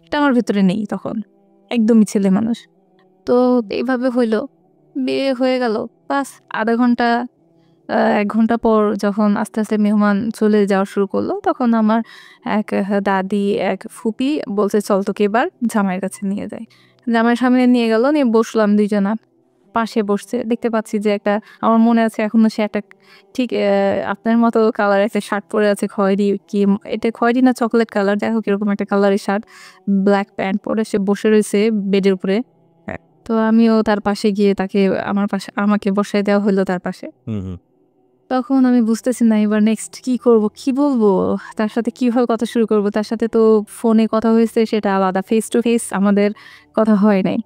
এটা আমার ভেতরে নেই তখন, একদমই ছেলে মানুষ। তো এইভাবে হইলো, বিয়ে হয়ে গেল। বাস আধা ঘন্টা ১ ঘন্টা পর যখন আস্তে, আস্তে মেহমান চলে যাওয়া শুরু করলো, তখন আমার এক দাদি, এক ফুপি বলছে, "চল তোকে এবার জামাইয়ের কাছে নিয়ে যাই।" জামাইয়ের সামনে নিয়ে গেল, নিয়ে বসলাম ২ জনা। পাশে বসছে। দেখতে পাচ্ছি যে একটা, আমার মনে আছে এখনো, সে একটা ঠিক আপনার মতো কালার একটা শার্ট পরে আছে, খয়েরি কি এটা খয়েরি না চকোলেট কালার, যাই হোক এরকম একটা কালারের শার্ট, ব্লাক প্যান্ট পরে সে বসে রইছে বেডের উপরে। হ্যাঁ। তো আমিও তার পাশে গিয়ে তাকে আমাকে বসায় দেওয়া হইলো তার পাশে। তখন আমি বুঝতেছি না এবার নেক্সট কি করব, কি বলবো? তার সাথে কিভাবে কথা শুরু করব? তার সাথে তো ফোনে কথা হয়েছে সেটা আলাদা। ফেস টু ফেস আমাদের কথা হয় নাই।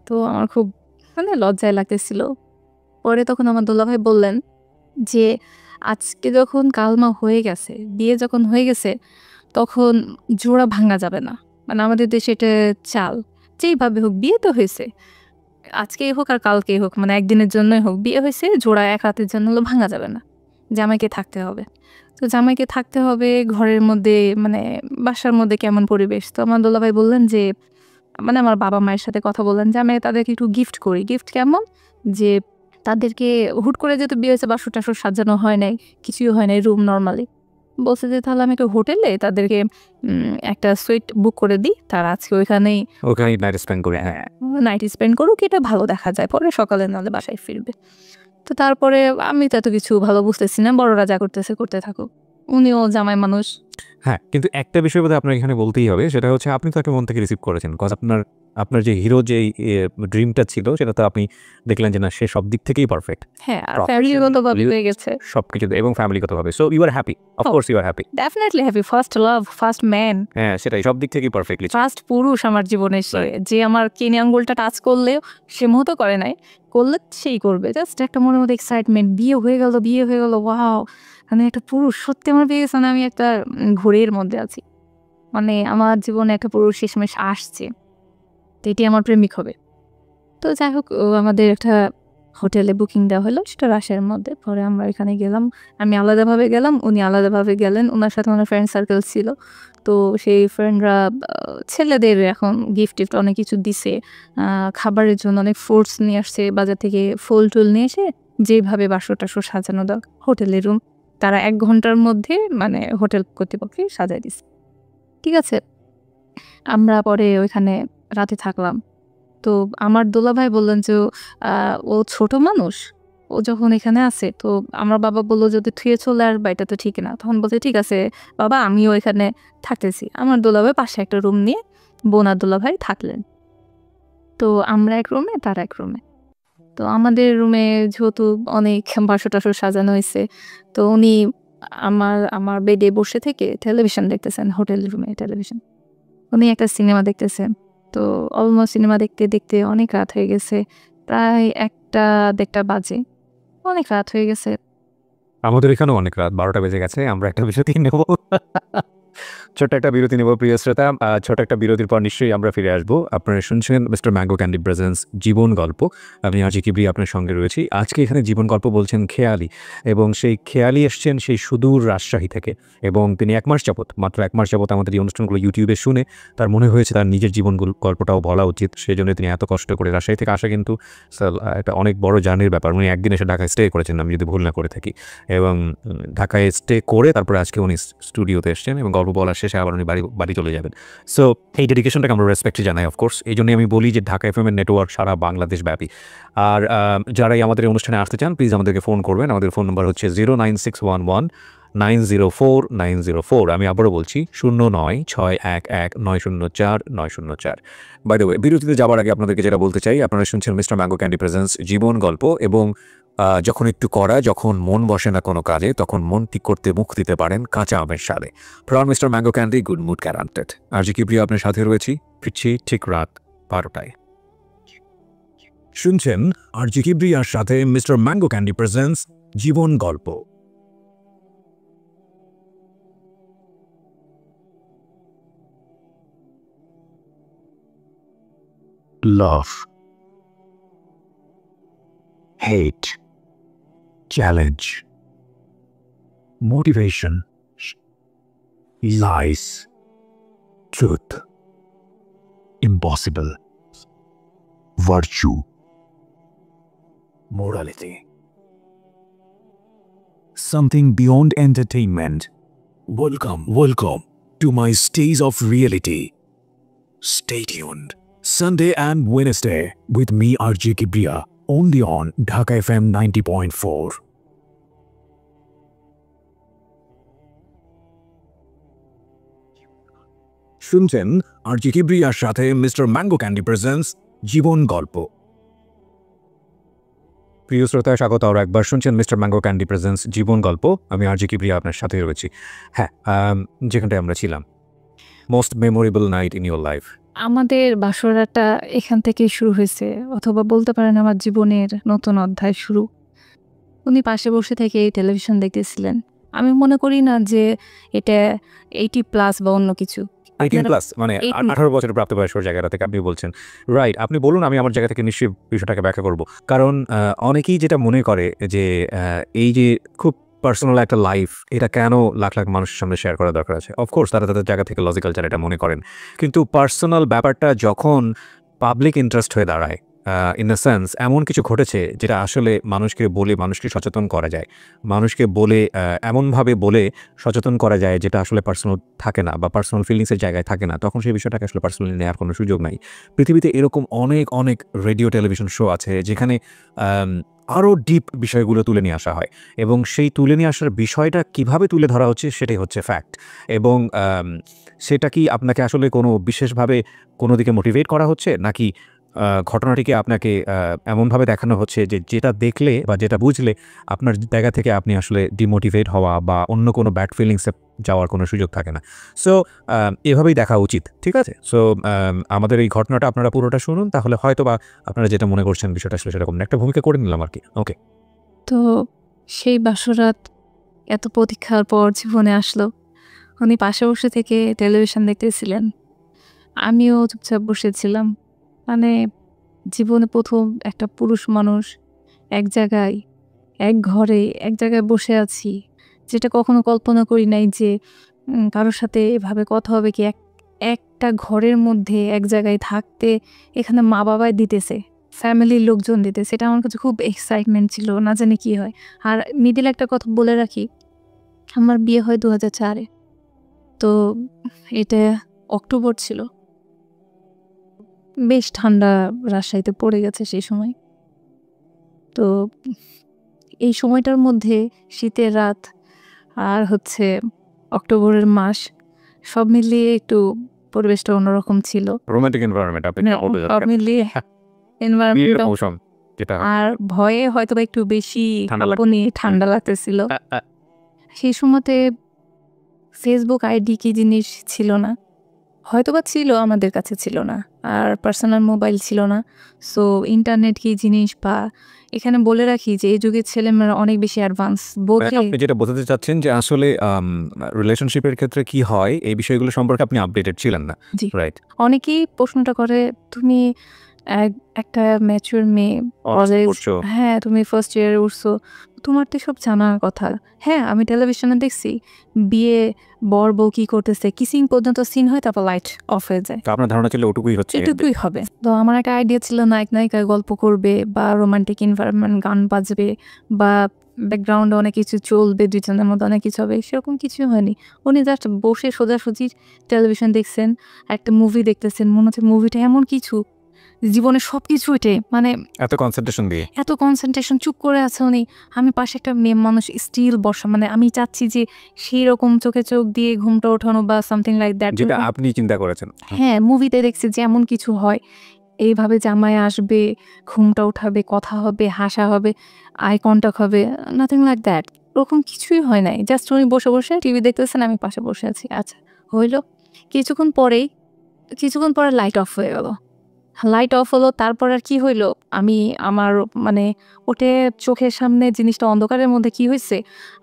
তো আমার খুব লজ্জায় লাগতেছিল। পরে তখন আমার দুলাভাই বললেন যে, "আজকে যখন কালমা হয়ে গেছে, বিয়ে যখন হয়ে গেছে, তখন জোড়া ভাঙা যাবে না। মানে আমাদের দেশে এটা চাল। যেইভাবে হোক বিয়ে তো হইছে। আজকেই হোক আর কালকেই হোক, মানে একদিনের জন্যই হোক, বিয়ে হইছে, জোড়া এক রাতের জন্য হলো ভাঙা যাবে না। জামাইকে থাকতে হবে।" তো জামাইকে থাকতে হবে ঘরের মধ্যে, মানে বাসার মধ্যে কেমন পরিবেশ? তো আমার দুলাভাই বললেন যে, মানে আমার বাবা-মায়ের সাথে কথা বললেন যে, আমি তাদেরকে একটু গিফট করি। গিফট কেমন? যে তাদেরকে হুট করে যেহেতু বিয়ে হয়েছে, বাসর-টাসর সাজানো হয় নাই, কিছুই হয় নাই, রুম নরমালি। বলছে যে, "তাহলে আমি একটা হোটেলে তাদেরকে একটা সুইট বুক করে দিই। তারা আজকে ওইখানেই নাইট স্পেন্ড করে। হ্যাঁ, নাইট স্পেন্ড করুক, এটা ভালো দেখা যায়। পরে সকালে নাহলে বাসায় ফিরবে।" তো তারপরে আমি তো এত কিছু ভালো বুঝতেছি না। বড়রা যা করতেছে করতে থাকুক। উনিও জামাই মানুষ। হ্যাঁ, কিন্তু একটা বিষয় বোধহয় আপনার এখানে বলতেই হবে, সেটা হচ্ছে আপনি তো একটা মন থেকে রিসিভ করেছেন। কজ আপনার যে হিরো যেই ড্রিমটা ছিল, সেটা তো আপনি দেখলেন যে না, সে সব দিক থেকেই পারফেক্ট। হ্যাঁ, আর ফ্যামিলিগতভাবে হয়ে গেছে। সবকিছুতে এবং ফ্যামিলিগতভাবে। So you are happy. Of course you are happy. Definitely happy. First love, first man, হ্যাঁ, সেটাই, সব দিক থেকেই পারফেক্টলি। ফার্স্ট পুরুষ আমার জীবনে সে। যে আমার কিনে আঙ্গুলটা টাচ করলেও সে মুহূর্ত করে নাই। করলে সেই করবে। জাস্ট একটা মনের মধ্যে এক্সাইটমেন্ট। বিয়ে হয়ে গেল, বিয়ে হয়ে গেল। ওয়াও! মানে একটা পুরুষ সত্যি আমার বিয়ে গেছে, মানে আমি একটা ঘোরের মধ্যে আছি। মানে আমার জীবনে একটা পুরুষ শেষমেশ আসছে। তো এটি আমার প্রেমিক হবে। তো যাই হোক, আমাদের একটা হোটেলে বুকিং দেওয়া হলো, সেটা রাজশাহীর মধ্যে। পরে আমরা এখানে গেলাম। আমি আলাদাভাবে গেলাম, উনি আলাদাভাবে গেলেন। উনার সাথে উনার ফ্রেন্ড সার্কেল ছিল। তো সেই ফ্রেন্ডরা ছেলেদের এখন গিফট-টিফট অনেক কিছু দিছে। আ খাবারের জন্য অনেক ফ্রুটস নিয়ে আসছে বাজার থেকে, ফুল-টুল নিয়ে এসে যেভাবে বাসর-টাসর সাজানো দরকার, হোটেলের রুম তারা ১ ঘন্টার মধ্যে মানে হোটেল কর্তৃপক্ষই সাজায় দিছে। ঠিক আছে? আমরা পরে ওইখানে রাতে থাকলাম। তো আমার দোলাভাই বললেন যে, আ "ও ছোট মানুষ। ও যখন এখানে আছে, তো আমার বাবা বলল যদি থুয়ে চলে আসবা, এটা তো ঠিক না।" তখন বলছে, "ঠিক আছে বাবা, আমিও এখানে থাকতেছি।" আমার দোলাভাই পাশে একটা রুম নিয়ে বোন আর দোলাভাই থাকলেন। তো আমরা এক রুমে, তারা এক রুমে। তো আমাদের রুমে যেহেতু অনেক বাসর-টাসর সাজানো হইছে, তো উনি আমার বেডে বসে থেকে টেলিভিশন দেখতেছেন, হোটেল রুমে টেলিভিশন। উনি একটা সিনেমা দেখতেছেন। তো অলমোস্ট সিনেমা দেখতে, দেখতে অনেক রাত হয়ে গেছে। প্রায় ১টা ১:৩০ বাজে। অনেক রাত হয়ে গেছে। আমাদের এখানেও অনেক রাত ১২টা বেজে গেছে। আমরা একটা বিরতি নেব। ছোট্ট একটা বিরতি নেব প্রিয় শ্রোতা। ছোট একটা বিরতির পর নিশ্চয়ই আমরা ফিরে আসবো। আপনারা শুনছেন মিস্টার ম্যাঙ্গো ক্যান্ডি প্রেজেন্টস জীবন গল্প। আমি আজি কিবরি আপনার সঙ্গে রয়েছি। আজকে এখানে জীবন গল্প বলছেন খেয়ালি, এবং সেই খেয়ালি এসছেন সেই সুদূর রাজশাহী থেকে, এবং তিনি ১ মাস যাবত, মাত্র ১ মাস যাবত আমাদের এই অনুষ্ঠানগুলো ইউটিউবে শুনে তার মনে হয়েছে তার নিজের জীবন গল্পটাও বলা উচিত। সেজন্য তিনি এত কষ্ট করে রাজশাহী থেকে আসা, কিন্তু একটা অনেক বড় জার্নির ব্যাপার। উনি একদিন এসে ঢাকায় স্টে করেছেন, আমি যদি ভুল না করে থাকি, এবং ঢাকায় স্টে করে তারপরে আজকে উনি স্টুডিওতে এসছেন এবং গল্প বলার শেষে আবার উনি বাড়ি চলে যাবেন। সো এই ডেডিকেশনটাকে আমরা রেসপেক্ট জানাই অফকোর্স। এই জন্যই আমি বলি যে ঢাকা এফএম এর নেটওয়ার্ক সারা বাংলাদেশ ব্যাপী। আর যারাই আমাদের এই অনুষ্ঠানে আসতে চান, প্লিজ আমাদেরকে ফোন করবেন। আমাদের ফোন নাম্বার হচ্ছে 09611 904 904। আমি আবারও বলছি 09611904 বাই দ্য ওয়ে, বিরতিতে যাবার আগে আপনাদেরকে যেটা বলতে চাই, আপনারা শুনছেন মিস্টার ম্যাঙ্গো ক্যান্ডি প্রেজেন্টস জীবন গল্প, এবং যখন একটু করা, যখন মন বসে না কোনো কাজে, তখন মন ঠিক করতে মুখ দিতে পারেন কাঁচা আমের স্বাদে। From mister mango candy, good mood guaranteed. R J Kibria আপনার সাথে রয়েছি, ফিরছি ঠিক রাত 12টায়। শুনছেন আর জি কিবরিয়ার সাথে মিস্টার ম্যাঙ্গো ক্যান্ডি প্রেজেন্টস জীবন গল্প। Love, hate, challenge, motivation, lies, truth. impossible. Virtue. Morality. Something beyond entertainment. Welcome to my stage of reality. Stay tuned. Sunday and Wednesday with me RJ Kibriya only on Dhaka FM 90.4. শুনছেন RJ কিবরিয়ার সাথে mister mango candy presents জীবন গল্প। প্রিয় শ্রোতা, স্বাগত আরও একবার। শুনছেন মিস্টার ম্যাঙ্গো ক্যান্ডি প্রেজেন্টস জীবন গল্প। আমি RJ কিবরিয়া আপনার সাথে রয়েছি। হ্যাঁ, যেখানটায় আমরা ছিলাম। Most memorable night in your life. আমাদের বাসরাটা এখান থেকেই শুরু হয়েছে, অথবা বলতে পারেন আমার জীবনের নতুন অধ্যায় শুরু। উনি পাশে বসে থেকে টেলিভিশন দেখতেছিলেন। আমি মনে করি না যে এটা 80+ বা অন্য কিছু। 18+ মানে 18 বছরের প্রাপ্তবয়স্কর জায়গা থেকে আপনি বলছেন। রাইট, আপনি বলুন, আমি আমার জায়গা থেকে নিশ্চয়ই বিষয়টাকে ব্যাখ্যা করব। কারণ অনেকেই যেটা মনে করে যে এই যে খুব পার্সোনাল একটা লাইফ, এটা কেন লাখ লাখ মানুষের সামনে শেয়ার করা দরকার আছে। অফকোর্স তারা তাদের জায়গা থেকে লজিক্যাল যারা এটা মনে করেন, কিন্তু পার্সোনাল ব্যাপারটা যখন পাবলিক ইন্টারেস্ট হয়ে দাঁড়ায়, ইন দ্য সেন্স এমন কিছু ঘটেছে যেটা আসলে মানুষকে বলে মানুষকে সচেতন করা যায়, মানুষকে বলে এমনভাবে বলে সচেতন করা যায় যেটা আসলে পার্সোনাল থাকে না বা পার্সোনাল ফিলিংসের জায়গায় থাকে না, তখন সেই বিষয়টাকে আসলে পার্সোনালি নেওয়ার কোনো সুযোগ নাই। পৃথিবীতে এরকম অনেক অনেক রেডিও টেলিভিশন শো আছে যেখানে আরও ডিপ বিষয়গুলো তুলে নিয়ে আসা হয়, এবং সেই তুলে নিয়ে আসার বিষয়টা কিভাবে তুলে ধরা হচ্ছে সেটাই হচ্ছে ফ্যাক্ট। এবং সেটা কি আপনাকে আসলে কোনো বিশেষভাবে কোনো দিকে মোটিভেট করা হচ্ছে, নাকি ঘটনাটিকে আপনাকে এমনভাবে দেখানো হচ্ছে যে যেটা দেখলে বা যেটা বুঝলে আপনার জায়গা থেকে আপনি আসলে ডিমোটিভেট হওয়া বা অন্য কোনো ব্যাড ফিলিংসে যাওয়ার কোনো সুযোগ থাকে না। সো এভাবেই দেখা উচিত, ঠিক আছে? সো আমাদের এই ঘটনাটা আপনারা পুরোটা শুনুন, তাহলে হয়তো বা আপনারা যেটা মনে করছেন বিষয়টা আসলে সেরকম একটা ভূমিকা করে নিলাম আর কি। ওকে, তো সেই বাসরাত এত প্রতীক্ষার পর জীবনে আসলো। উনি পাশে বসে থেকে টেলিভিশন দেখতেছিলেন, আমিও চুপচাপ বসেছিলাম। মানে জীবনে প্রথম একটা পুরুষ মানুষ এক জায়গায়, এক ঘরে, এক জায়গায় বসে আছি, যেটা কখনো কল্পনা করি নাই যে কারোর সাথে এভাবে কথা হবে। কি একটা ঘরের মধ্যে এক জায়গায় থাকতে, এখানে মা বাবাই দিতেছে, ফ্যামিলির লোকজন দিতেছে। এটা আমার কাছে খুব এক্সাইটমেন্ট ছিল, না জানি কি হয়। আর মিডিল একটা কথা বলে রাখি, আমার বিয়ে হয় 2004-এ। তো এটা অক্টোবর ছিল, বেশ ঠান্ডা রাজশাহীতে পড়ে গেছে সেই সময়। তো এই সময়টার মধ্যে শীতের রাত আর হচ্ছে অক্টোবরের মাস, সব মিলিয়ে একটু পরিবেশটা অন্যরকম ছিল। রোমান্টিক এনভায়রনমেন্ট আপনি বলতে সব যাচ্ছেন। মিলিয়ে বিয়ের এনভায়রনমেন্টটা মৌসুম যেটা আর ভয়ে হয়তো একটু বেশি ঠান্ডা লাগছে। কাঁপুনি, ঠান্ডা লাগতেছিল। সেই সময়তে ফেসবুক আইডি কি জিনিস ছিল না, হয়তোবা ছিল, আমাদের কাছে ছিল না। আর পার্সোনাল মোবাইল ছিল না। সো ইন্টারনেট কি জিনিস, বা এখানে বলে রাখি যে এই যুগের ছেলেমেয়েরা অনেক বেশি অ্যাডভান্স বোঝে। আপনি যেটা বোঝাতে চাচ্ছেন যে আসলে রিলেশনশিপের ক্ষেত্রে কি হয় এই বিষয়গুলো সম্পর্কে আপনি আপডেটেড ছিলেন না। জি। রাইট। অনেকেই প্রশ্নটা করে, তুমি একটা ম্যাচিউর মেয়ে, কলেজ, করছো। হ্যাঁ তুমি ফার্স্ট ইয়ারে উঠছো, তোমার তো সব জানার কথা। হ্যাঁ, আমি টেলিভিশনে দেখছি বিয়ে, বর বউ কি করতেছে, কিসিং পর্যন্ত সিন হয়, তারপর লাইট অফ হয়ে যায়। তো আপনার ধারণা ছিল ওটুকুই হচ্ছে। এটুকুই হবে। তো আমার একটা আইডিয়া ছিল নায়ক নায়িকায় গল্প করবে, বা রোমান্টিক এনভায়রনমেন্ট, গান বাজবে, বা ব্যাকগ্রাউন্ডে অনেক কিছু চলবে, দুজনের মধ্যে অনেক কিছু হবে। সেরকম কিছুই হয়নি। উনি জাস্ট বসে সোজাসুজি টেলিভিশন দেখছেন, একটা মুভি দেখতেছেন, মনে হচ্ছে মুভিটা এমন কিছু জীবনে সব কিছু এটাই, মানে এত কনসেন্ট্রেশন দিয়ে এত কনসেন্ট্রেশন, চুপ করে আছে উনি। আমি পাশে একটা মেয়ে মানুষ স্টিল বসা, মানে আমি চাচ্ছি যে সেই রকম চোখে চোখ দিয়ে ঘুমটা ওঠানো বা সামথিং লাইক দ্যাট, যেটা আপনি চিন্তা করেছেন। হ্যাঁ মুভিতে দেখছি যে এমন কিছু হয়, এইভাবে জামাই আসবে, ঘুমটা উঠাবে, কথা হবে, হাসা হবে, আই কন্টাক্ট হবে, নাথিং লাইক দ্যাট। ওরকম কিছুই হয় নাই। জাস্ট উনি বসে বসে টিভি দেখতেছেন, আমি পাশে বসে আছি। আচ্ছা হইল, কিছুক্ষণ পরে লাইট অফ হয়ে গেল। লাইট অফ হলো, তারপর আর কি হইলো, আমি আমার মানে ওটে চোখের সামনে জিনিসটা অন্ধকারের মধ্যে কি হয়েছে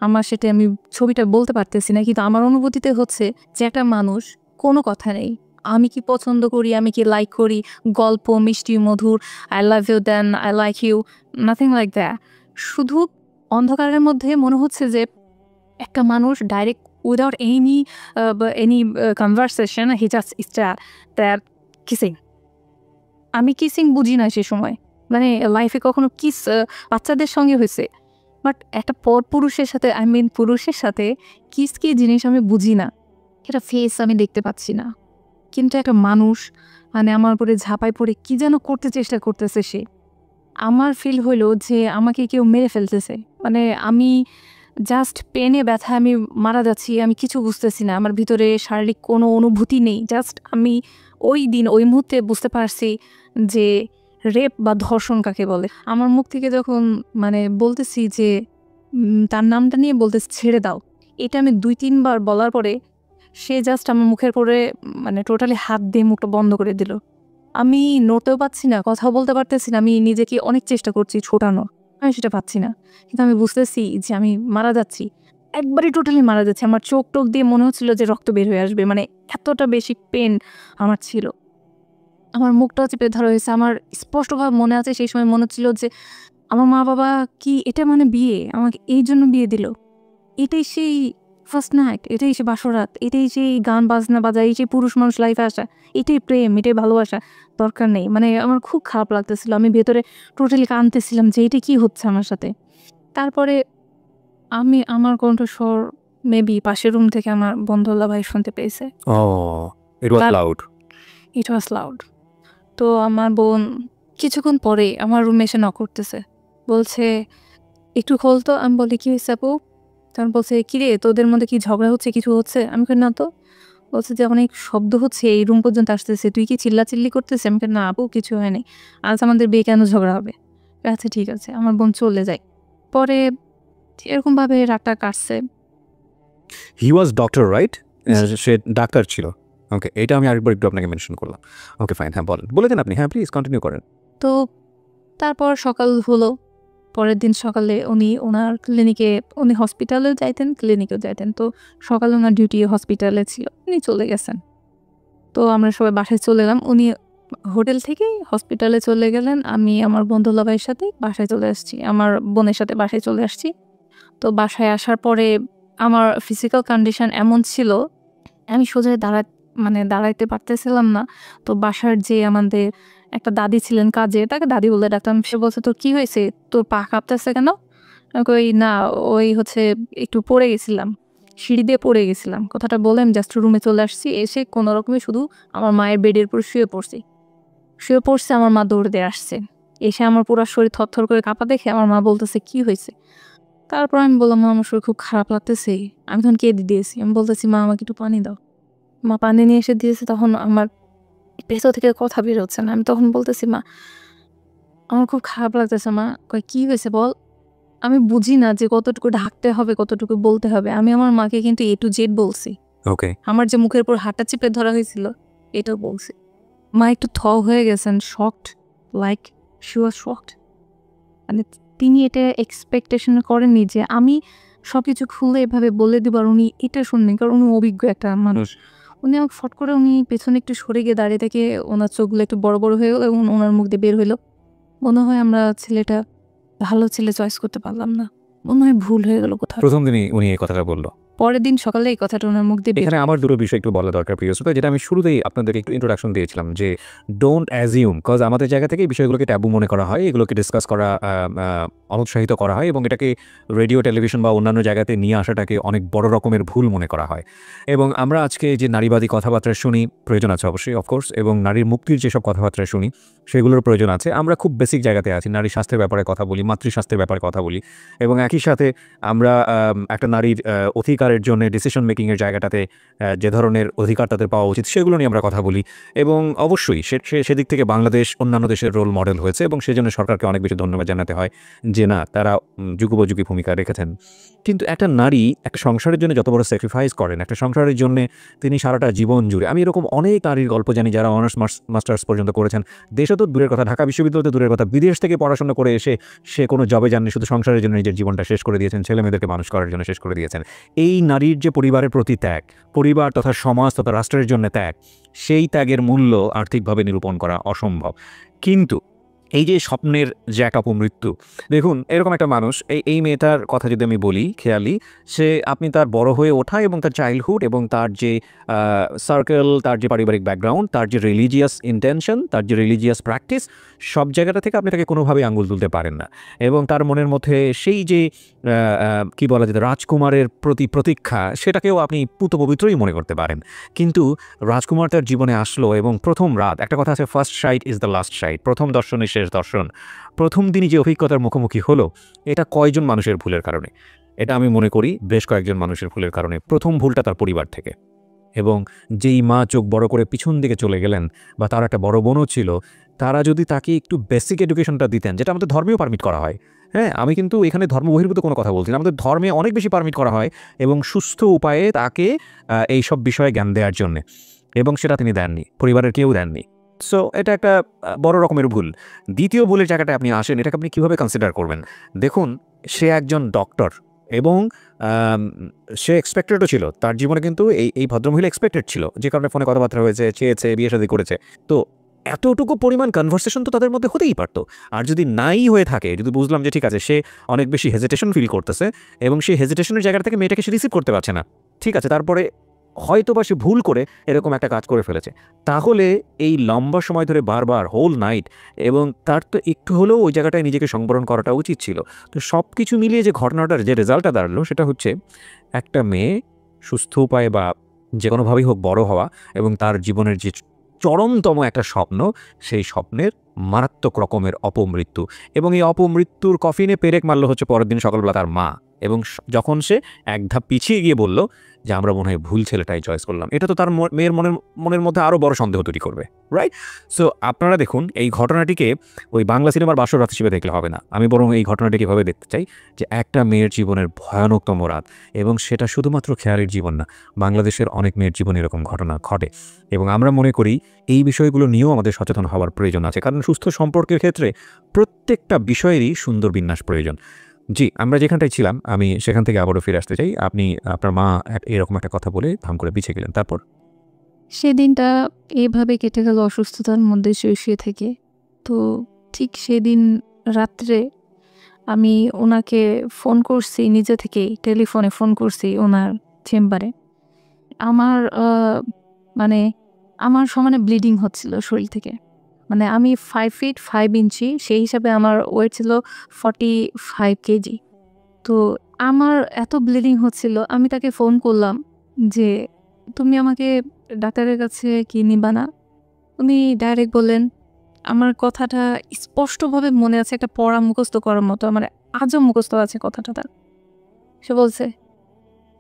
আমার, সেটা আমি ছবিটা বলতে পারতেছি না, কিন্তু আমার অনুভূতিতে হচ্ছে যে একটা মানুষ, কোনো কথা নেই, আমি কি পছন্দ করি, আমি কি লাইক করি, গল্প মিষ্টি মধুর, I love you then I like you, nothing like that. শুধু অন্ধকারের মধ্যে মনে হচ্ছে যে একটা মানুষ direct without any conversation he just start that kissing, আমি কিসিং বুঝি না সে সময়, মানে লাইফে কখনো কিস বাচ্চাদের সঙ্গে হয়েছে, বাট একটা পুরুষের সাথে পুরুষের সাথে কিস কি জিনিস আমি বুঝি না, এটা ফেস আমি দেখতে পাচ্ছি না, কিন্তু একটা মানুষ মানে আমার উপরে ঝাঁপাই পড়ে কি যেন করতে চেষ্টা করতেছে সে। আমার ফিল হইলো যে আমাকে কেউ মেরে ফেলতেছে, মানে আমি জাস্ট পেনে ব্যথা আমি মারা যাচ্ছি, আমি কিছু বুঝতেছি না, আমার ভিতরে শারীরিক কোনো অনুভূতি নেই। জাস্ট আমি ওই দিন ওই মুহূর্তে বুঝতে পারছি যে রেপ বা ধর্ষণ কাকে বলে। আমার মুখ থেকে যখন মানে বলতেছি যে তার নামটা নিয়ে বলতেছি ছেড়ে দাও, এটা আমি 2-3 বার বলার পরে সে জাস্ট আমার মুখের পরে মানে টোটালি হাত দিয়ে মুখটা বন্ধ করে দিল। আমি নড়তেও পারছি না, কথাও বলতে পারতেছি না, আমি নিজেকে অনেক চেষ্টা করছি ছোটানোর, আমি সেটা পাচ্ছি না, কিন্তু আমি বুঝতেছি যে আমি মারা যাচ্ছি, একবারই টোটালি মারা যাচ্ছে। আমার চোখ টোক দিয়ে মনে হচ্ছিল যে রক্ত বের হয়ে আসবে, মানে এতটা বেশি পেন আমার ছিল। আমার মুখটাও চেপে ধরা হয়েছে। আমার স্পষ্টভাবে মনে আছে সেই সময় মনে হচ্ছিল যে আমার মা বাবা কি এটা মানে বিয়ে, আমাকে এই জন্য বিয়ে দিল, এটাই সেই ফার্স্ট নাইট, এটাই সে বাসরাত, এটাই সেই গান বাজনা বাজা, এই সেই পুরুষ মানুষ লাইফে আসা, এটাই প্রেম, এটাই ভালোবাসা, দরকার নেই। মানে আমার খুব খারাপ লাগতেছিল, আমি ভেতরে টোটালি কাঁদতেছিলাম যে এটা কি হচ্ছে আমার সাথে। তারপরে আমার কণ্ঠস্বর মেবি পাশের রুম থেকে আমার বন্ধুল্লা ভাই শুনতে পেয়েছে। ইট ওয়াজ লাউড। ইট ওয়াজ লাউড। তো আমার বোন কিছুক্ষণ পরে আমার রুমে এসে নক করতেছে, বলছে একটু খোল তো। আমি বলি কি হয়েছে আপু? তখন বলছে কিরে তোদের মধ্যে কি ঝগড়া হচ্ছে, কিছু হচ্ছে? আমি কই না তো। বলছে যে অনেক শব্দ হচ্ছে, এই রুম পর্যন্ত আসতেছে, তুই কি চিল্লাচিল্লি করতেছে? আমি কই না আপু কিছু হয়নি, আজ আমাদের বিয়ে কেন ঝগড়া হবে? আচ্ছা ঠিক আছে। আমার বোন চলে যায়। পরে এরকমভাবে রাতটা কাটছে। হি ওয়াজ ডক্টর রাইট? সে ডাক্তার ছিল। ওকে, এটা আমি আরেকবার একটু আপনাকে মেনশন করলাম। ওকে ফাইন, হ্যাঁ বলে দেন আপনি, হ্যাঁ প্লিজ কন্টিনিউ করেন। তো তারপর সকাল হলো, পরের দিন সকালে ওনার ক্লিনিকে, উনি হসপিটালেও যাইতেন ক্লিনিকেও যাইতেন, তো সকালে ওনার ডিউটি হসপিটালে ছিল, উনি চলে গেছেন। তো আমরা সবাই বাসায় চলে গেলাম, উনি হোটেল থেকে হসপিটালে চলে গেলেন, আমি আমার বন্ধুলা ভাইয়ের সাথে বাসায় চলে আসছি, আমার বোনের সাথে বাসায় চলে আসছি। তো বাসায় আসার পরে আমার ফিজিক্যাল কন্ডিশন এমন ছিল আমি সোজা দাঁড়াইতে পারতেছিলাম না। তো বাসার যে আমাদের একটা দাদি ছিলেন কাজে, তাকে দাদি বলে ডাকতাম। সে বলছে তোর কি হয়েছে, তোর পা কাঁপতেছে কেন? আমি কই না ওই হচ্ছে একটু পড়ে গেছিলাম, সিঁড়ি দিয়ে পড়ে গেছিলাম, কথাটা বলে আমি জাস্ট রুমে চলে আসছি। এসে কোনো রকমে শুধু আমার মায়ের বেডের উপর শুয়ে পড়ছি, আমার মা দৌড় দিয়ে আসছে। এসে আমার পুরো শরীর থরথর করে কাঁপা দেখে আমার মা বলতেছে কি হয়েছে? তারপর আমি বললাম মা আমার শরীর খুব খারাপ লাগতেছে। আমি তখন কেঁদে দিয়েছি, আমি বলতেছি মা আমাকে একটু পানি দাও। মা পানি নিয়ে এসে দিয়েছে, তখন আমার ভেতর থেকে কথা বের হচ্ছে না। আমি তখন বলতেছি মা আমার খুব খারাপ লাগতেছে। মা কয় কি হয়েছে বল। আমি বুঝি না যে কতটুকু ঢাকতে হবে, কতটুকু বলতে হবে। আমি আমার মাকে কিন্তু A to Z বলছি। ওকে, আমার যে মুখের উপর হাতটা চিপে ধরা হয়েছিল এটাও বলছি। মা একটু হয়ে গেছেন, shocked, like she was shocked. মানে তিনি এটা এক্সপেকটেশন করেননি যে আমি সবকিছু খুলে এভাবে বলে দিব আর উনি এটা শুনবেন, কারণ উনি অভিজ্ঞ একটা মানুষ। উনি আমাকে ফট করে উনি পেছনে একটু সরে গিয়ে দাঁড়িয়ে থেকে ওনার চোখগুলো একটু বড় বড় হয়ে গেলো এবং ওনার মুখ দিয়ে বের হইলো, মনে হয় আমরা ছেলেটা ভালো ছেলে চয়েস করতে পারলাম না, মনে হয় ভুল হয়ে গেল কোথাও। প্রথম দিনই উনি এই কথাটা বললো। পরের দিন সকালে এই কথাটা ওনার মুখ দিয়ে এখানে আমার দুটো বিষয় একটু বলা দরকার প্রিয় শ্রোতা, যেটা আমি শুরুতেই আপনাদেরকে একটু ইন্ট্রোডাকশন দিয়েছিলাম যে ডোন্ট অ্যাজিউম, কজ আমাদের জায়গা থেকে এই বিষয়গুলোকে ট্যাবু মনে করা হয়, এগুলোকে ডিসকাস করা অনুৎসাহিত করা হয় এবং এটাকে রেডিও টেলিভিশন বা অন্যান্য জায়গাতে নিয়ে আসাটাকে অনেক বড় রকমের ভুল মনে করা হয়। এবং আমরা আজকে যে নারীবাদী কথাবার্তা শুনি, প্রয়োজন আছে অবশ্যই অফকোর্স, এবং নারীর মুক্তির যেসব কথাবার্তা শুনি সেগুলোর প্রয়োজন আছে। আমরা খুব বেসিক জায়গাতে আছি, নারী স্বাস্থ্যের ব্যাপারে কথা বলি, মাতৃস্বাস্থ্যের ব্যাপারে কথা বলি, এবং একই সাথে আমরা একটা নারীর অধিকারের জন্য ডিসিশন মেকিংয়ের জায়গাটাতে যে ধরনের অধিকার তাদের পাওয়া উচিত সেগুলো নিয়ে আমরা কথা বলি। এবং অবশ্যই সেদিক থেকে বাংলাদেশ অন্যান্য দেশের রোল মডেল হয়েছে এবং সেজন্য সরকারকে অনেক বেশি ধন্যবাদ জানাতে হয় যে না, তারা যুগোপযোগী ভূমিকা রেখেছেন। কিন্তু একটা নারী একটা সংসারের জন্য যত বড় স্যাক্রিফাইস করেন, একটা সংসারের জন্য তিনি সারাটা জীবন জুড়ে, আমি এরকম অনেক নারীর গল্প জানি যারা অনার্স মাস্টার্স পর্যন্ত করেছেন, দেশে তো দূরের কথা, ঢাকা বিশ্ববিদ্যালয়তে দূরের কথা, বিদেশ থেকে পড়াশোনা করে এসে সে কোনো জবে যাননি, শুধু সংসারের জন্য নিজের জীবনটা শেষ করে দিয়েছেন, ছেলে মেয়েদেরকে মানুষ করার জন্য শেষ করে দিয়েছেন। এই নারীর যে পরিবারের প্রতি ত্যাগ, পরিবার তথা সমাজ তথা রাষ্ট্রের জন্য ত্যাগ, সেই ত্যাগের মূল্য আর্থিকভাবে নিরূপণ করা অসম্ভব। কিন্তু এই যে স্বপ্নের যে একটা অপমৃত্যু, দেখুন এরকম একটা মানুষ, এই মেয়েটার কথা যদি আমি বলি খেয়ালি, সে আপনি তার বড় হয়ে ওঠা এবং তার চাইল্ডহুড এবং তার যে সার্কেল, তার যে পারিবারিক ব্যাকগ্রাউন্ড, তার যে রিলিজিয়াস ইন্টেনশন, তার যে রিলিজিয়াস প্র্যাকটিস, সব জায়গাটা থেকে আপনি তাকে কোনোভাবেই আঙুল তুলতে পারেন না। এবং তার মনের মধ্যে সেই যে কি বলা যেত রাজকুমারের প্রতি প্রতীক্ষা, সেটাকেও আপনি পুত পবিত্রই মনে করতে পারেন। কিন্তু রাজকুমার তার জীবনে আসলো এবং প্রথম রাত, একটা কথা আছে, first sight is the last sight, প্রথম দর্শনই শেষ দর্শন। প্রথম দিনই যে অভিজ্ঞতার মুখোমুখি হলো, এটা কয়জন মানুষের ভুলের কারণে? এটা আমি মনে করি বেশ কয়েকজন মানুষের ভুলের কারণে। প্রথম ভুলটা তার পরিবার থেকে, এবং যেই মা চোখ বড় করে পিছন দিকে চলে গেলেন, বা তার একটা বড় বোনও ছিল, তারা যদি তাকে একটু বেসিক এডুকেশনটা দিতেন, যেটা আমাদের ধর্মেও পারমিট করা হয়। হ্যাঁ, আমি কিন্তু এখানে ধর্ম বহির্ভূত কোনো কথা বলছি না, আমাদের ধর্মে অনেক বেশি পারমিট করা হয় এবং সুস্থ উপায়ে তাকে এই সব বিষয়ে জ্ঞান দেওয়ার জন্যে, এবং সেটা তিনি দেননি, পরিবারের কেউ দেননি। সো এটা একটা বড় রকমের ভুল। দ্বিতীয় ভুলের জায়গাটা আপনি আসেন, এটাকে আপনি কীভাবে কনসিডার করবেন? দেখুন, সে একজন ডক্টর এবং সে এক্সপেক্টেডও ছিল, তার জীবনে কিন্তু এই ভদ্রমহিলা এক্সপেক্টেড ছিল, যে কারণে ফোনে কথাবার্তা হয়েছে, চেয়েছে, বিয়ে শাদী করেছে। তো এতটুকু পরিমাণ কনভারসেশন তো তাদের মধ্যে হতেই পারতো। আর যদি নাই হয়ে থাকে, যদি বুঝলাম যে ঠিক আছে সে অনেক বেশি হেজিটেশন ফিল করতেছে এবং সেই হেজিটেশনের জায়গা থেকে মেয়েটাকে সে রিসিভ করতে পারছে না, ঠিক আছে, তারপরে হয়তো বা সে ভুল করে এরকম একটা কাজ করে ফেলেছে, তাহলে এই লম্বা সময় ধরে বারবার হোল নাইট, এবং তার তো একটু হলেও ওই জায়গাটায় নিজেকে সংবরণ করাটা উচিত ছিল। তো সব কিছু মিলিয়ে যে ঘটনাটার যে রেজাল্টটা দাঁড়ালো, সেটা হচ্ছে একটা মেয়ে সুস্থ উপায়ে বা যে কোনোভাবেই হোক বড় হওয়া, এবং তার জীবনের যে চরমতম একটা স্বপ্ন, সেই স্বপ্নের মারাত্মক রকমের অপমৃত্যু। এবং এই অপমৃত্যুর কফিনে পেরেক মারল হচ্ছে পরের দিন সকালবেলা তার মা, এবং যখন সে এক ধাপ পিছিয়ে গিয়ে বলল যে আমরা মনে হয় ভুল ছেলেটাই চয়েস করলাম, এটা তো তার মেয়ের মনের মধ্যে আরও বড় সন্দেহ তৈরি করবে, রাইট? সো আপনারা দেখুন, এই ঘটনাটিকে ওই বাংলা সিনেমার বাসর রাত হিসেবে দেখলে হবে না, আমি বরং এই ঘটনাটিকে এভাবে দেখতে চাই যে একটা মেয়ের জীবনের ভয়ানকতম রাত, এবং সেটা শুধুমাত্র খেয়ালের জীবন না, বাংলাদেশের অনেক মেয়ের জীবনে এরকম ঘটনা ঘটে। এবং আমরা মনে করি এই বিষয়গুলো নিয়েও আমাদের সচেতন হওয়ার প্রয়োজন আছে, কারণ সুস্থ সম্পর্কের ক্ষেত্রে প্রত্যেকটা বিষয়েরই সুন্দর বিন্যাস প্রয়োজন। জি, আমরা যেখানটায় ছিলাম, আমি সেখান থেকে আবারও ফিরে আসতে চাই। আপনি আপনার মা এরকম একটা কথা বলে ধাম করে পিছিয়ে গেলেন, তারপর? সেদিনটা এইভাবে কেটে গেল অসুস্থতার মধ্যে শুয়ে থেকে। তো ঠিক সেদিন রাত্রে আমি ওনাকে ফোন করছি, নিজে থেকেই টেলিফোনে ফোন করছি ওনার চেম্বারে। আমার মানে আমার সমানে ব্লিডিং হচ্ছিল শরীর থেকে। মানে আমি 5 ফিট 5 ইঞ্চি, সেই হিসাবে আমার ওয়েট ছিল 45 কেজি। তো আমার এত ব্লিডিং হচ্ছিল, আমি তাকে ফোন করলাম যে, "তুমি আমাকে ডাক্তারের কাছে কি নিবা না?" উনি ডাইরেক্ট বললেন, আমার কথাটা স্পষ্টভাবে মনে আছে, একটা পড়া মুখস্থ করার মতো, আমার আজও মুখস্থ আছে কথাটা তার। সে বলছে,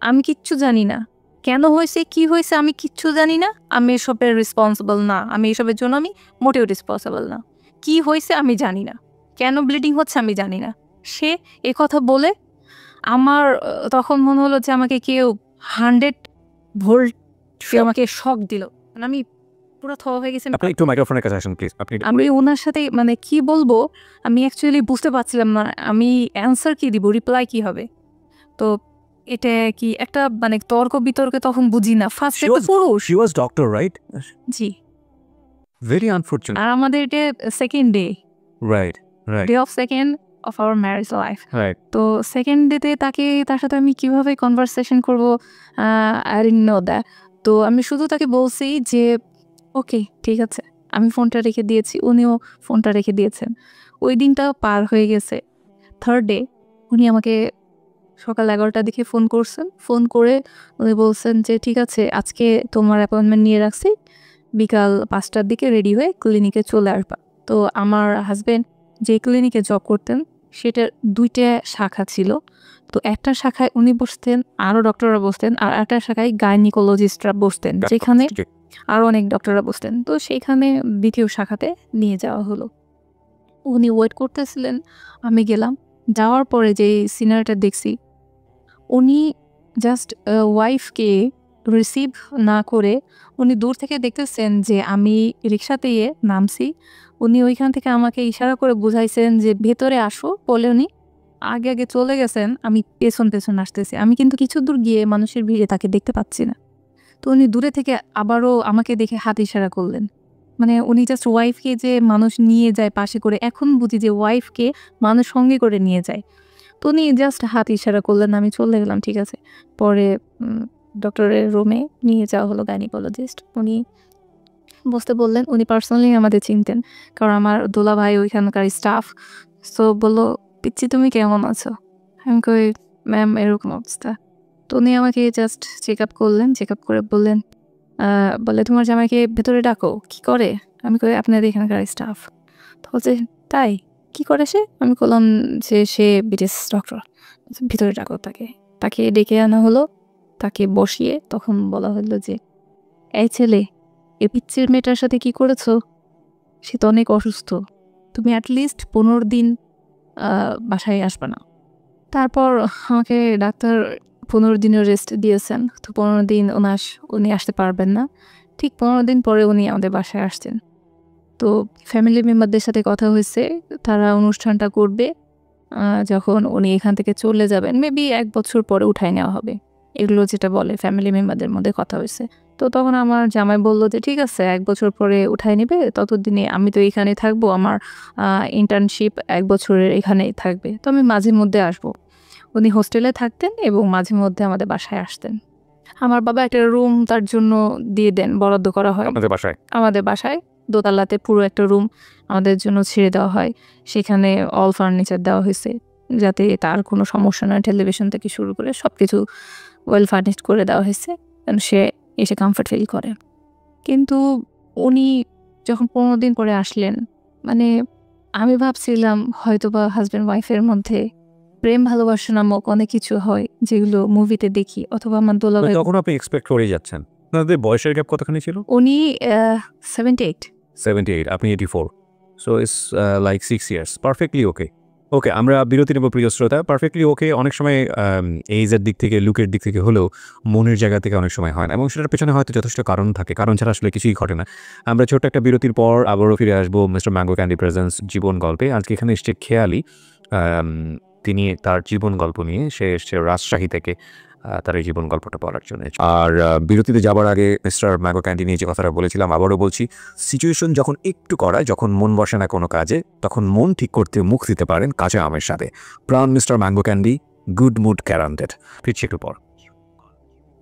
"আমি কিচ্ছু জানি না। কেন হয়েছে, কি হয়েছে আমি কিচ্ছু জানি না। আমি এসবের রেসপন্সিবল না। আমি এসবের জন্য আমি মোটেও রেসপন্সিবল না। কি হয়েছে আমি জানি না। কেন ব্লিডিং হচ্ছে আমি জানি না।" সে কথা বলে আমার তখন মনে হলো যে আমাকে কেউ 100 ভোল্ট আমাকে শক দিল। মানে আমি পুরো থ হয়ে গেছি। আপনি একটু মাইক্রোফোনের কাছে আসুন প্লিজ। আমি ওনার সাথে মানে কি বলবো আমি অ্যাকচুয়ালি বুঝতে পারছিলাম না আমি অ্যান্সার কি দিব, রিপ্লাই কি হবে। তো এটা কি একটা মানে তর্ক বিতর্কে তখন বুঝি না। ফার্স্ট একটা পুরুষ। She was doctor, right? G. Very unfortunate. আর আমাদের এটা second day. Right. Day of second of our marriage life. Right. তো সেকেন্ড ডেতে তার সাথে আমি কিভাবে কনভারসেশন করব, আই ডিডন্ট নো দ্যাট। তো আমি শুধু তাকে বলছি যে ওকে ঠিক আছে, আমি ফোনটা রেখে দিয়েছি, উনিও ফোনটা রেখে দিয়েছেন। ওই দিনটা পার হয়ে গেছে। থার্ড ডে উনি আমাকে সকাল 11টার দিকে ফোন করছেন। ফোন করে উনি বলছেন যে ঠিক আছে, আজকে তোমার অ্যাপয়েন্টমেন্ট নিয়ে রাখছি, বিকাল 5টার দিকে রেডি হয়ে ক্লিনিকে চলে আসবা। তো আমার হাজব্যান্ড যে ক্লিনিকে জব করতেন সেটার 2টা শাখা ছিল। তো একটা শাখায় উনি বসতেন, আরও ডক্টররা বসতেন, আর একটা শাখায় গাইনিকোলজিস্টরা বসতেন, যেখানে আরও অনেক ডক্টররা বসতেন। তো সেইখানে দ্বিতীয় শাখাতে নিয়ে যাওয়া হলো। উনি ওয়েট করতেছিলেন, আমি গেলাম। যাওয়ার পরে যে সিনারিটা দেখছি, উনি জাস্ট ওয়াইফকে রিসিভ না করে উনি দূর থেকে দেখতেছেন যে আমি রিক্সাতে নামছি। উনি ওইখান থেকে আমাকে ইশারা করে বুঝাইছেন যে ভেতরে আসো বলে উনি আগে চলে গেছেন। আমি পেছন আসতেছি। আমি কিন্তু কিছু দূর গিয়ে মানুষের ভিড়ে তাকে দেখতে পাচ্ছি না। তো উনি দূরে থেকে আবারও আমাকে দেখে হাত ইশারা করলেন মানে উনি জাস্ট ওয়াইফকে যে মানুষ নিয়ে যায় পাশে করে, এখন বুঝি যে ওয়াইফকে মানুষ সঙ্গে করে নিয়ে যায়। তো উনি জাস্ট হাত ইশারা করলেন, আমি চলে গেলাম, ঠিক আছে। পরে ডক্টরের রুমে নিয়ে যাওয়া হলো গাইনিকোলজিস্ট। উনি বসতে বললেন, উনি পার্সোনালি আমাদের চিনতেন, কারণ আমার দোলা ভাই ওইখানকার স্টাফ। সো বললো, পিচ্ছি তুমি কেমন আছো? আমি কই, ম্যাম এরকম অবস্থা। তো উনি আমাকে জাস্ট চেক আপ করলেন, চেক আপ করে বললেন, বলে তোমার জামাইকে ভেতরে ডাকো। কি করে? আমি কই, আপনাদের এখানকার স্টাফ। তো বলছে, তাই কি করে সে? আমি বললাম যে সে বিদেশ ডক্টর, ভিতরে ডাকো তাকে। তাকে ডেকে আনা হলো, তাকে বসিয়ে তখন বলা হলো যে, এই ছেলে, এ পিচ্চির মেয়েটার সাথে কি করেছো? সে তো অনেক অসুস্থ, তুমি অ্যাটলিস্ট 15 দিন বাসায় আসবে না। তারপর আমাকে ডাক্তার 15 দিনের রেস্ট দিয়েছেন। তো 15 দিন উনি আসতে পারবেন না। ঠিক 15 দিন পরে উনি আমাদের বাসায় আসছেন। তো ফ্যামিলি মেম্বারদের সাথে কথা হয়েছে, তারা অনুষ্ঠানটা করবে যখন উনি এখান থেকে চলে যাবেন, মেবি 1 বছর পরে উঠায় নেওয়া হবে। এগুলো যেটা বলে ফ্যামিলি মেম্বারদের মধ্যে কথা হয়েছে। তো তখন আমার জামাই বলল যে ঠিক আছে, 1 বছর পরে উঠায় নেবে, ততদিনে আমি তো এখানেই থাকবো, আমার ইন্টার্নশিপ 1 বছরের এখানেই থাকবে, তো আমি মাঝে মধ্যে আসবো। উনি হোস্টেলে থাকতেন এবং মাঝে মধ্যে আমাদের বাসায় আসতেন। আমার বাবা একটা রুম তার জন্য দিয়ে দেন, বরাদ্দ করা হয় আমাদের বাসায়। দোতলাতে পুরো একটা রুম আমাদের জন্য ছেড়ে দেওয়া হয়। সেখানে অল ফার্নিচার দেওয়া হয়েছে, যাতে তার কোনো সমস্যা না, টেলিভিশন থেকে শুরু করে সব কিছু ওয়েল ফার্নিশড করে দেওয়া হয়েছে, যেন সে এসে কমফর্ট ফিল করে। কিন্তু উনি যখন 15 দিন পরে আসলেন, মানে আমি ভাবছিলাম হয়তোবা হাজব্যান্ড ওয়াইফের মধ্যে প্রেম ভালোবাসা নামক অনেক কিছু হয়, যেগুলো মুভিতে দেখি, অথবা আমার দোলাভাই। তখন আপনি এক্সপেক্ট করেই যাচ্ছেন। আপনাদের বয়সের গ্যাপ কতখানি ছিল? উনি 78। 78, আপনি 84, so it's like 6 years. Perfectly okay. Okay, আমরা বিরতি নেব প্রিয় শ্রোতা। পারফেক্টলি ওকে অনেক সময় এইজের দিক থেকে, লুকের দিক থেকে হলেও মনের জায়গা থেকে অনেক সময় হয় না, এবং সেটার পেছনে হয়তো যথেষ্ট কারণ থাকে, কারণ ছাড়া আসলে কিছুই ঘটে না। আমরা ছোট্ট একটা বিরতির পর আবারও ফিরে আসবো মিস্টার ম্যাঙ্গো ক্যান্ডি প্রেজেন্স জীবন গল্পে। আজকে এখানে এসছে খেয়ালি, তিনি তার জীবন গল্প নিয়ে, সে এসছে রাজশাহী থেকে তার এই জীবন গল্পটা বলার জন্য। আর বিরতিতে যাবার আগে মিস্টার ম্যাঙ্গো ক্যান্ডি নিয়ে যে কথাটা বলেছিলাম আবারও বলছি, সিচুয়েশন যখন একটু করায়, যখন মন বসে না কোনো কাজে, তখন মন ঠিক করতে মুখ দিতে পারেন কাঁচা আমের সাথে। Pran mister mango candy, good mood guaranteed. ফিরছি একটু পর।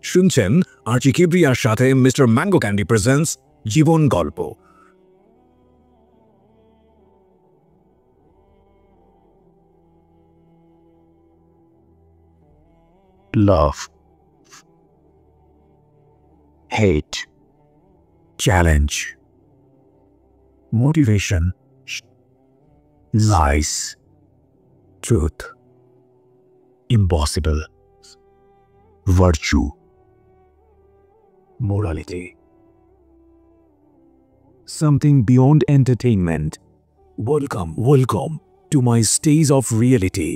শুনছেন আরজি কিবরিয়ার সাথে মিস্টার ম্যাঙ্গো ক্যান্ডি প্রেজেন্টস জীবন গল্প। Love, hate, challenge, motivation, lies, truth, impossible, virtue, morality, something beyond entertainment. Welcome to my stage of reality.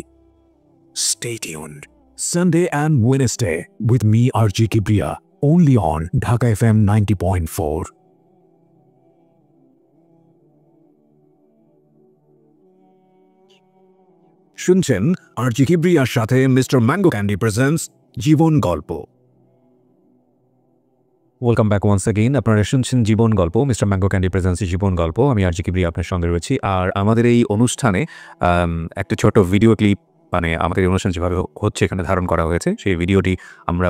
Stay tuned. Sunday and Wednesday with me RJ Kibriya, only on Dhaka FM 90.4. শুনছেন RJ কিবরিয়ার সাথে mister mango candy presents জীবন গল্প। Welcome back once again. আপনারা শুনছেন জীবন গল্প, mister mango candy presents জীবন গল্প। আমি আরজি কিবরিয়া আপনার সঙ্গে রয়েছি। আর আমাদের এই অনুষ্ঠানে একটা ছোট ভিডিও ক্লিপ, মানে আমাদের অনুষ্ঠান যেভাবে হচ্ছে এখানে ধারণ করা হয়েছে, সেই ভিডিওটি আমরা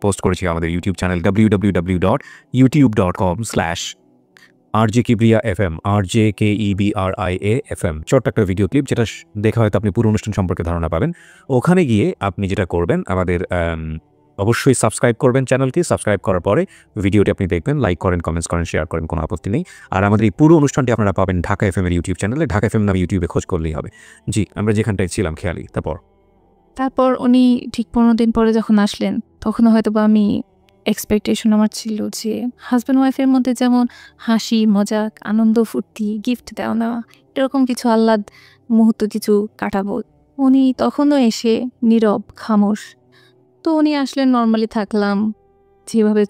পোস্ট করেছি আমাদের YouTube channel www.youtube.com/RJKibriya FM, RJKEBRIA FM। ছোট্ট একটা ভিডিও ক্লিপ, যেটা দেখে হয়তো আপনি পুরো অনুষ্ঠান সম্পর্কে ধারণা পাবেন। ওখানে গিয়ে আপনি যেটা করবেন, আমাদের অবশ্যই সাবস্ক্রাইব করবেন চ্যানেলটি। সাবস্ক্রাইব করার পরে ভিডিওটি আপনি দেখবেন, লাইক করেন, কমেন্টস করেন, শেয়ার করেন, কোনো আপত্তি নেই। আর আমাদের এই পুরো অনুষ্ঠানটি আপনারা পাবেন ঢাকা FM এর ইউটিউব চ্যানেলে। ঢাকা FM নামে ইউটিউবে খোঁজ করলেই হবে। জি, আমরা যেখানটায় ছিলাম খেয়ালি। তারপর উনি ঠিক 15 দিন পরে যখন আসলেন, তখন হয়তো বা আমি এক্সপেকটেশন আমার ছিল যে হাজব্যান্ড ওয়াইফের মধ্যে যেমন হাসি মজাক, আনন্দ ফুর্তি, গিফট দেওয়া নেওয়া, এরকম কিছু আহ্লাদ মুহূর্ত কিছু কাটাবো। উনি তখনও এসে নীরব, খামোশ। তো উনি আসলেন, নর্মালি থাকলাম, যেভাবে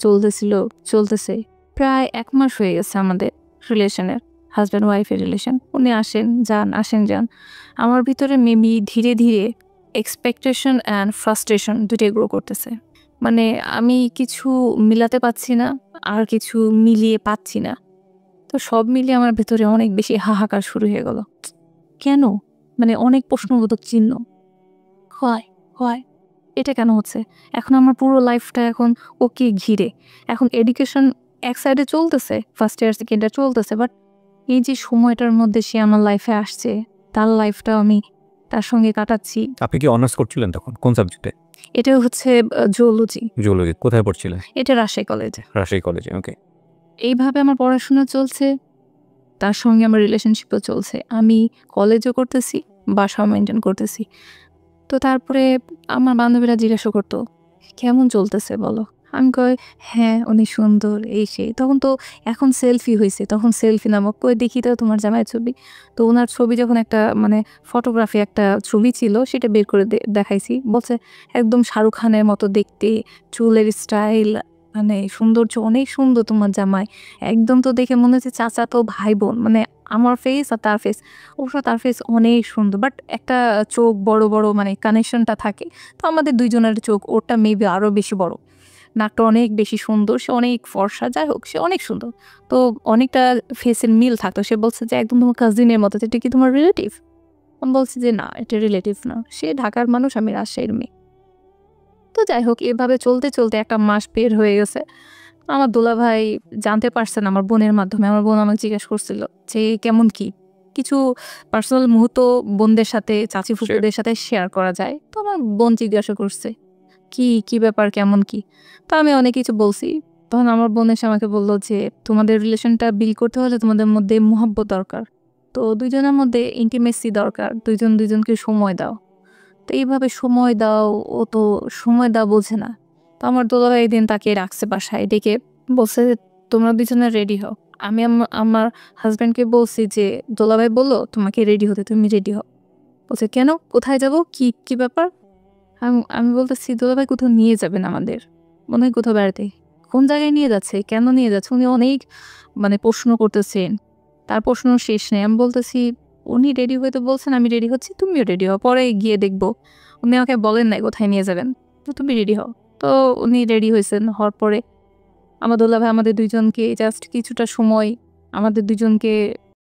চলতেছে। প্রায় 1 মাস হয়ে গেছে আমাদের রিলেশনের, হাজব্যান্ড ওয়াইফের রিলেশন। উনি আসেন যান। আমার ভিতরে মেবি ধীরে ধীরে এক্সপেকটেশন অ্যান্ড ফ্রাস্ট্রেশন দুটোই গ্রো করতেছে। মানে আমি কিছু মিলাতে পারছি না, আর কিছু মিলিয়ে পাচ্ছি না। তো সব মিলিয়ে আমার ভেতরে অনেক বেশি হাহাকার শুরু হয়ে গেল। কেন? মানে অনেক প্রশ্নবোধক চিহ্ন। হয়, হয়। এটা কেন হচ্ছে? এখন আমার পুরো লাইফটা এখন ওকে ঘিরে। এখন এডুকেশন এক সাইডে চলতেছে, ফার্স্ট ইয়ার, সেকেন্ড ইয়ার চলতেছে। বাট এই যে সময়টার মধ্যে সে আমার লাইফে আসছে, তার লাইফটাও আমি তার সঙ্গে কাটাচ্ছি। আপনি কি অনার্স করছিলেন তখন? কোন সাবজেক্টে? এটা হচ্ছে জুওলজি। জুওলজি। কোথায় পড়ছিলেন? এটা রাজশাহী কলেজে। রাজশাহী কলেজে। ওকে। এইভাবে আমার পড়াশোনা চলছে, তার সঙ্গে আমার রিলেশনশিপও চলছে। আমি কলেজও করতেছি, বাসাও মেইনটেইন করতেছি। তো তারপরে আমার বান্ধবীরা জিজ্ঞাসা করতো, "কেমন চলতেছে বলো?" আমি কই, "হ্যাঁ, উনি সুন্দর, এই সেই।" তখন তো এখন সেলফি হইছে। তখন সেলফি নামক, "কই দেখি তো তোমার জামাইয়ের ছবি।" তো উনার ছবি যখন একটা মানে ফটোগ্রাফি একটা ছবি ছিল, সেটা বের করে দেখাইছি। বলছে, "একদম শাহরুখ খানের মতো দেখতে, চুলের স্টাইল, মানে সৌন্দর্য অনেক সুন্দর তোমার জামাই। একদম তো দেখে মনে হচ্ছে চাচাতো ভাই-বোন।" মানে আমার ফেস আর তার ফেস, অবশ্য তার ফেস অনেক সুন্দর। বাট একটা চোখ বড়, বড় মানে কানেকশনটা থাকে। তো আমাদের ২ জনের চোখ, ওরটা মেবি আরো বেশি বড়। নাকটা অনেক বেশি সুন্দর, সে অনেক ফর্সা, যাই হোক সে অনেক সুন্দর। তো অনেকটা ফেসের মিল থাকতো। সে বলছে যে, "একদম তোমার কাজিনের মতো। এটা কি তোমার রিলেটিভ?" আমি বলছি যে, "না, এটা রিলেটিভ না। সে ঢাকার মানুষ, আমি রাজশাহীর মেয়ে।" তো যাই হোক এভাবে চলতে, চলতে একটা মাস বের হয়ে গেছে। আমার দুলাভাই জানতে পারছেন আমার বোনের মাধ্যমে। আমার বোন আমাকে জিজ্ঞেস করছিল যে, "কেমন কি?" কিছু পার্সোনাল মুহূর্ত বোনদের সাথে, চাচী ফুপুদের সাথে শেয়ার করা যায়। তো আমার বোন জিজ্ঞাসা করছে, কি ব্যাপার, কেমন কি?" তো আমি অনেক কিছু বলছি। তখন আমার বোন এসে আমাকে বলল যে, "তোমাদের রিলেশনটা বিল্ড করতে হলে তোমাদের মধ্যে মহব্বত দরকার। তো ২ জনের মধ্যে ইন্টিমেসি দরকার। ২ জন ২ জনকে সময় দাও।" তো এইভাবে সময় দাও, ও তো সময় দাও বোঝে না। তো আমার দুলাভাই এদিন তাকে রাখছে বাসায় ডেকে, বলছে যে, "তোমরা ২ জনে রেডি হও।" আমি আমার হাসব্যান্ডকে বলছি যে, "দুলাভাই বলল তোমাকে রেডি হতে, তুমি রেডি হও।" বলছে, "কেন? কোথায় যাব? কি ব্যাপার?" আমি বলতেছি, "দুলাভাই কোথাও নিয়ে যাবেন আমাদের। মনে হয় কোথাও বেড়াতে।" "কোন জায়গায় নিয়ে যাচ্ছে? কেন নিয়ে যাচ্ছে?" উনি অনেক মানে প্রশ্ন করতেছেন। তার প্রশ্ন শেষ নেই। আমি বলতেছি, "উনি রেডি হইতে বলছেন, আমি রেডি হচ্ছি, তুমিও রেডি হও। পরে গিয়ে দেখব। উনি আমাকে বলেন নাই কোথায় নিয়ে যাবেন। তো তুমি রেডি হও।" তো উনি রেডি হইছেন। হওয়ার পরে আমার দুলাভাই আমাদের ২ জনকে জাস্ট কিছুটা সময় আমাদের ২ জনকে